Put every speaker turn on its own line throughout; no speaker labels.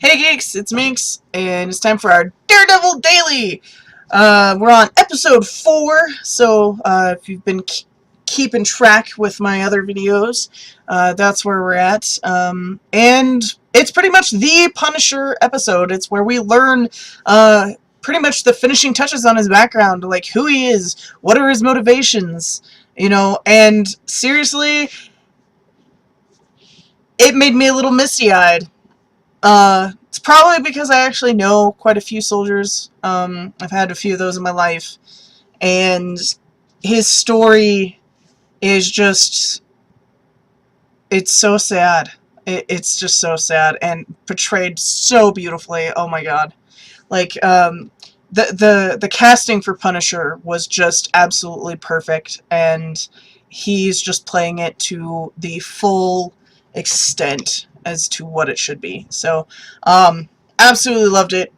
Hey geeks, it's Minx, and it's time for our Daredevil Daily! We're on episode 4, so if you've been keeping track with my other videos, that's where we're at. And it's pretty much the Punisher episode. It's where we learn pretty much the finishing touches on his background, like who he is, what are his motivations, you know, and seriously, it made me a little misty-eyed. It's probably because I actually know quite a few soldiers. I've had a few of those in my life. And his story is just, it's so sad. It's just so sad and portrayed so beautifully. Oh my god. Like, the casting for Punisher was just absolutely perfect, and he's just playing it to the full extent as to what it should be. So, absolutely loved it.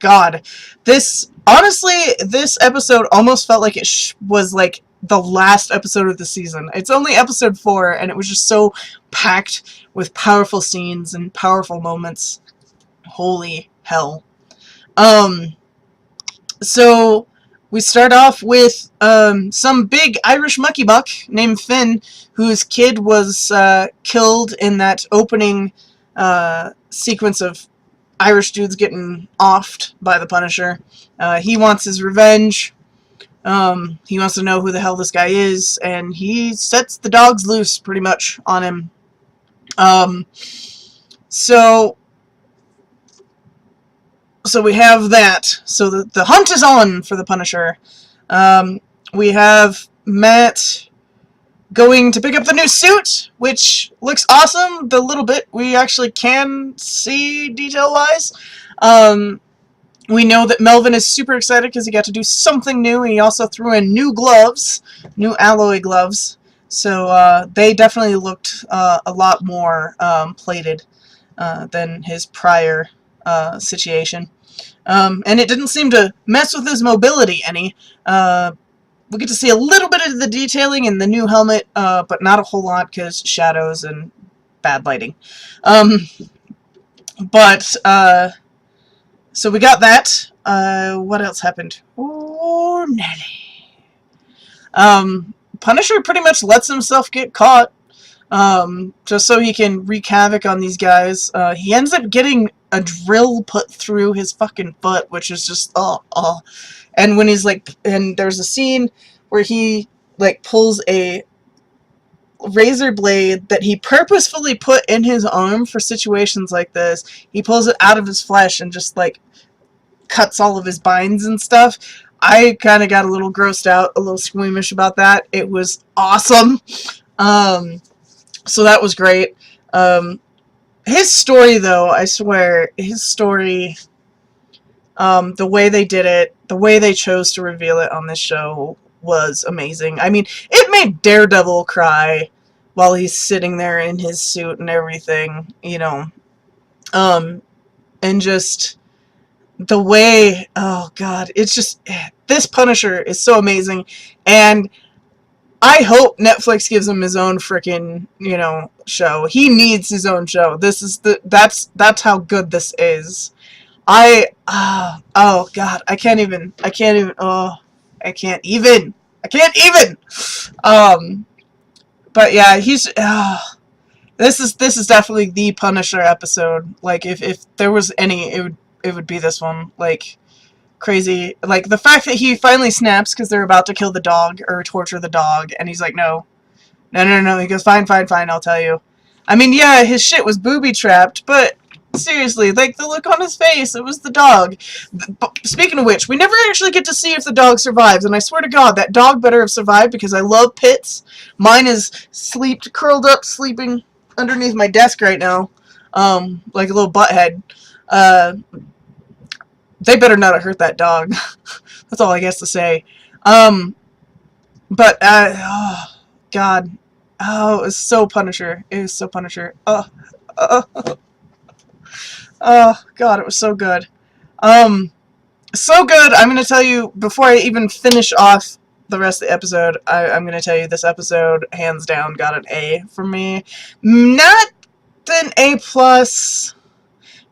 God. Honestly, this episode almost felt like it was like the last episode of the season. It's only episode 4, and it was just so packed with powerful scenes and powerful moments. Holy hell. So we start off with some big Irish mucky buck named Finn, whose kid was killed in that opening sequence of Irish dudes getting offed by the Punisher. He wants his revenge. He wants to know who the hell this guy is, and he sets the dogs loose pretty much on him. So we have that. So the hunt is on for the Punisher. We have Matt going to pick up the new suit, which looks awesome. The little bit we actually can see detail-wise. We know that Melvin is super excited because he got to do something new, and he also threw in new gloves, new alloy gloves. So they definitely looked a lot more plated than his prior situation. And it didn't seem to mess with his mobility any. We get to see a little bit of the detailing in the new helmet, but not a whole lot because shadows and bad lighting. So we got that. What else happened? Oh, Nelly. Punisher pretty much lets himself get caught, just so he can wreak havoc on these guys. He ends up getting a drill put through his fucking foot, which is just, and when he's like, and there's a scene where he, like, pulls a razor blade that he purposefully put in his arm for situations like this. He pulls it out of his flesh and just, like, cuts all of his binds and stuff. I kind of got a little grossed out, a little squeamish about that. It was awesome. So that was great. His story, though, I swear, his story, the way they did it, the way they chose to reveal it on this show was amazing. I mean, it made Daredevil cry while he's sitting there in his suit and everything, you know. And just the way, oh god, it's just, this Punisher is so amazing, and I hope Netflix gives him his own freaking, you know, show. He needs his own show. This is that's how good this is. Oh god, I can't even, but yeah, this is definitely the Punisher episode. Like, if there was any, it would be this one. Like, crazy. Like, the fact that he finally snaps because they're about to kill the dog or torture the dog, and he's like, no. He goes, fine, I'll tell you. I mean, yeah, his shit was booby-trapped, but seriously, like, the look on his face, it was the dog. Speaking of which, we never actually get to see if the dog survives, and I swear to God, that dog better have survived because I love pits. Mine is curled up, sleeping underneath my desk right now, like a little butthead. They better not have hurt that dog. That's all I guess to say. Oh, God. Oh, it was so Punisher. It was so Punisher. Oh, God, it was so good. So good, I'm going to tell you, before I even finish off the rest of the episode, I'm going to tell you this episode, hands down, got an A from me. Not an A plus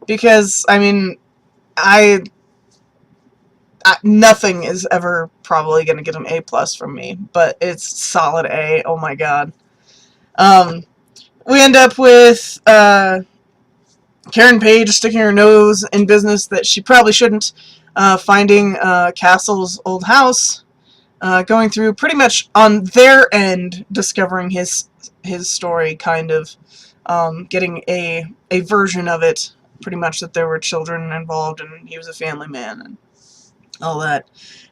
because I mean nothing is ever probably gonna get an A plus from me, but it's solid A. Oh my god. We end up with Karen Page sticking her nose in business that she probably shouldn't, finding Castle's old house, going through pretty much on their end, discovering his story, kind of, getting a version of it, pretty much that there were children involved and he was a family man and all that.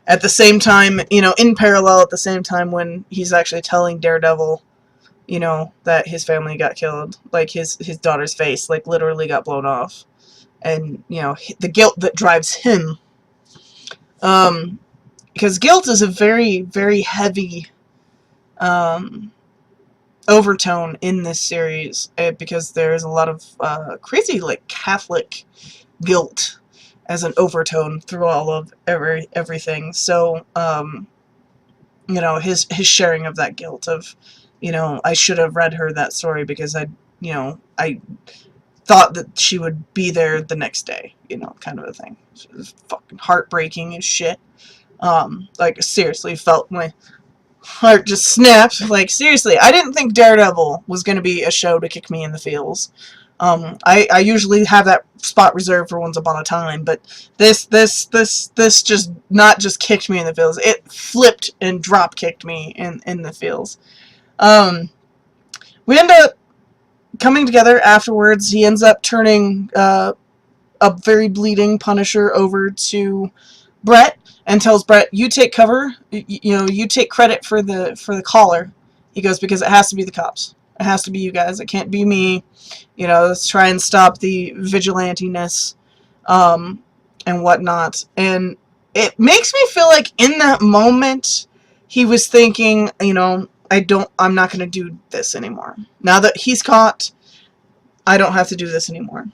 At the same time, you know, in parallel, at the same time when he's actually telling Daredevil, you know, that his family got killed, like his daughter's face, like, literally got blown off, and, you know, the guilt that drives him, because guilt is a very, very heavy, overtone in this series, because there's a lot of, crazy, like, Catholic guilt as an overtone through all of everything, so, you know, his sharing of that guilt of, you know, I should have read her that story because I thought that she would be there the next day, you know, kind of a thing. It was fucking heartbreaking as shit. Like, seriously, felt my heart just snapped. Like, seriously, I didn't think Daredevil was going to be a show to kick me in the feels. I usually have that spot reserved for Once Upon a Time, but this just not just kicked me in the feels. It flipped and drop kicked me in the feels. We end up coming together afterwards. He ends up turning a very bleeding Punisher over to Brett and tells Brett, "You take cover. You know, you take credit for the collar." He goes, "Because it has to be the cops. It has to be you guys. It can't be me. You know, let's try and stop the vigilante-ness, and whatnot." And it makes me feel like in that moment he was thinking, you know, I'm not going to do this anymore. Now that he's caught, I don't have to do this anymore.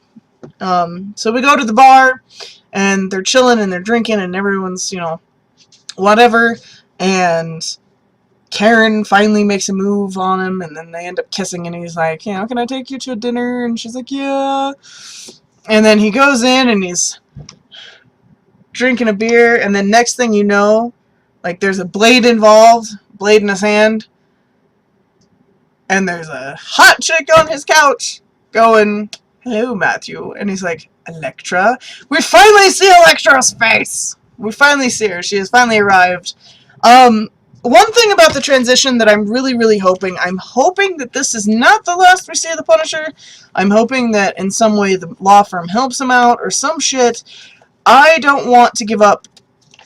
So we go to the bar, and they're chilling, and they're drinking, and everyone's, you know, whatever, and Karen finally makes a move on him, and then they end up kissing, and he's like, you know, "Can I take you to dinner?" And she's like, "Yeah." And then he goes in, and he's drinking a beer, and then next thing you know, like, there's a blade involved, blade in his hand, and there's a hot chick on his couch going, "Hello, Matthew." And he's like, "Elektra?" We finally see Elektra's face! We finally see her. She has finally arrived. One thing about the transition that I'm really, really hoping, I'm hoping that this is not the last we see of the Punisher. I'm hoping that in some way the law firm helps him out or some shit. I don't want to give up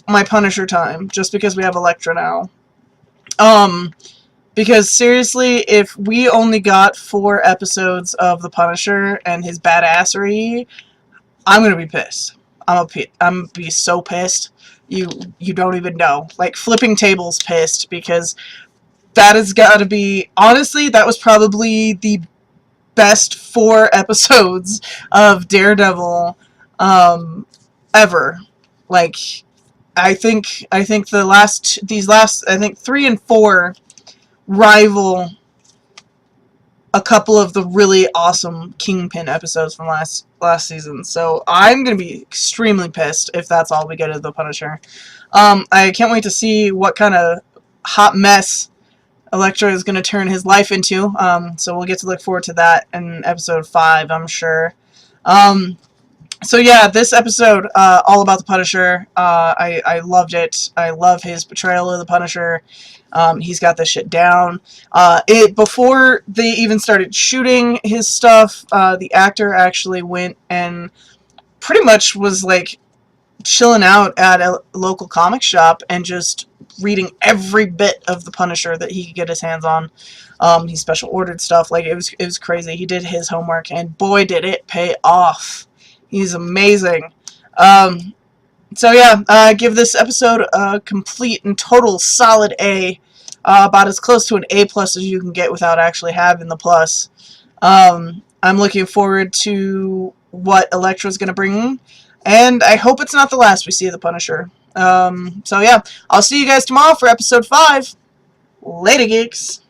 my Punisher time just because we have Elektra now. Because seriously, if we only got 4 episodes of the Punisher and his badassery, I'm gonna be pissed. I'm gonna be so pissed. You don't even know. Like, flipping tables pissed, because that has got to be, honestly, that was probably the best 4 episodes of Daredevil ever. Like, I think these last I think 3 and 4 rival a couple of the really awesome Kingpin episodes from last season. So I'm gonna be extremely pissed if that's all we get of the Punisher. I can't wait to see what kind of hot mess Elektra is gonna turn his life into. So we'll get to look forward to that in episode 5, I'm sure. So yeah, this episode, all about the Punisher. I loved it. I love his portrayal of the Punisher. He's got this shit down. Before they even started shooting his stuff, the actor actually went and pretty much was like chilling out at a local comic shop and just reading every bit of the Punisher that he could get his hands on. He special ordered stuff. Like, it was crazy. He did his homework, and boy did it pay off. He's amazing. So yeah, give this episode a complete and total solid A. About as close to an A+ as you can get without actually having the plus. I'm looking forward to what Elektra's going to bring, and I hope it's not the last we see of the Punisher. So yeah, I'll see you guys tomorrow for episode 5. Later, geeks!